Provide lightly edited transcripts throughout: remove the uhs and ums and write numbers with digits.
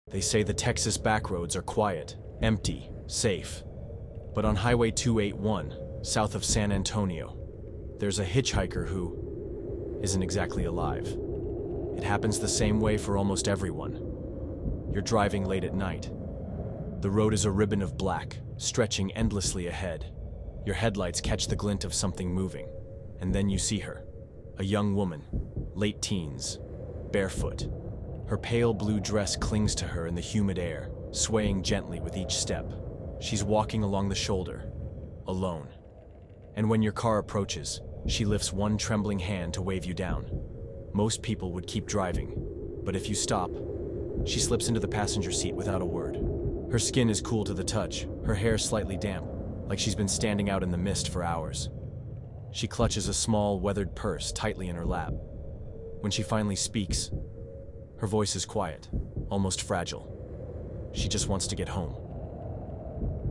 They say the Texas backroads are quiet, empty, safe. But on Highway 281, south of San Antonio, there's a hitchhiker who isn't exactly alive. It happens the same way for almost everyone. You're driving late at night. The road is a ribbon of black, stretching endlessly ahead. Your headlights catch the glint of something moving, and then you see her. A young woman, late teens, barefoot. Her pale blue dress clings to her in the humid air, swaying gently with each step. She's walking along the shoulder, alone. And when your car approaches, she lifts one trembling hand to wave you down. Most people would keep driving, but if you stop, she slips into the passenger seat without a word. Her skin is cool to the touch, her hair slightly damp, like she's been standing out in the mist for hours. She clutches a small, weathered purse tightly in her lap. When she finally speaks, her voice is quiet, almost fragile. She just wants to get home.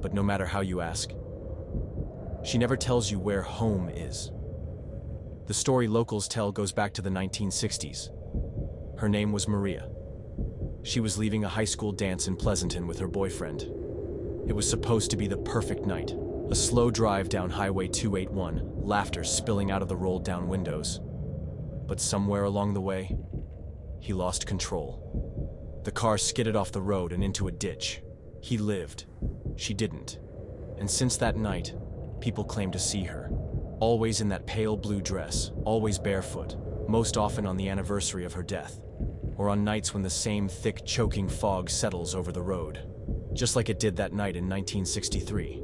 But no matter how you ask, she never tells you where home is. The story locals tell goes back to the 1960s. Her name was Maria. She was leaving a high school dance in Pleasanton with her boyfriend. It was supposed to be the perfect night. A slow drive down Highway 281, laughter spilling out of the rolled-down windows. But somewhere along the way, he lost control. The car skidded off the road and into a ditch. He lived. She didn't. And since that night, people claim to see her. Always in that pale blue dress, always barefoot, most often on the anniversary of her death, or on nights when the same thick, choking fog settles over the road. Just like it did that night in 1963.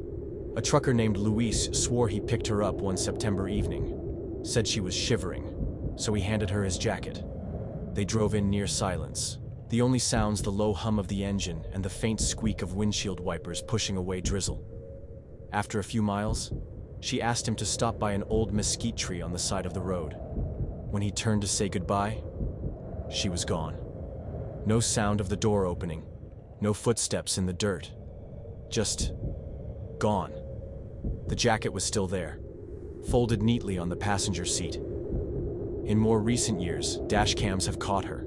A trucker named Luis swore he picked her up one September evening, said she was shivering, so he handed her his jacket. They drove in near silence. The only sounds the low hum of the engine and the faint squeak of windshield wipers pushing away drizzle. After a few miles, she asked him to stop by an old mesquite tree on the side of the road. When he turned to say goodbye, she was gone. No sound of the door opening, no footsteps in the dirt. Just gone. The jacket was still there, folded neatly on the passenger seat. In more recent years, dash cams have caught her.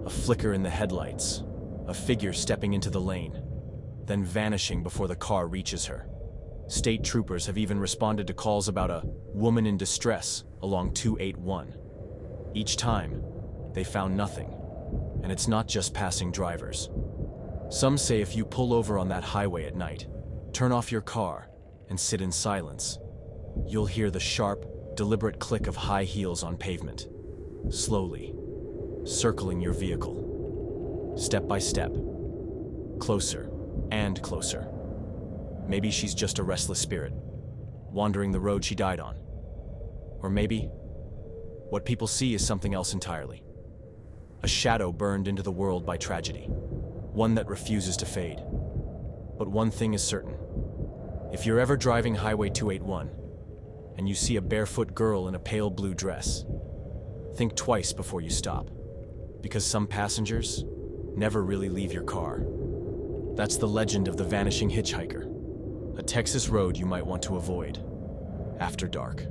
A flicker in the headlights, a figure stepping into the lane, then vanishing before the car reaches her. State troopers have even responded to calls about a woman in distress along 281. Each time, they found nothing, and it's not just passing drivers. Some say if you pull over on that highway at night, turn off your car, and sit in silence, you'll hear the sharp, deliberate click of high heels on pavement, slowly, circling your vehicle, step by step, closer and closer. Maybe she's just a restless spirit, wandering the road she died on. Or maybe, what people see is something else entirely. A shadow burned into the world by tragedy, one that refuses to fade. But one thing is certain. If you're ever driving Highway 281, and you see a barefoot girl in a pale blue dress, think twice before you stop, because some passengers never really leave your car. That's the legend of the Vanishing Hitchhiker, a Texas road you might want to avoid after dark.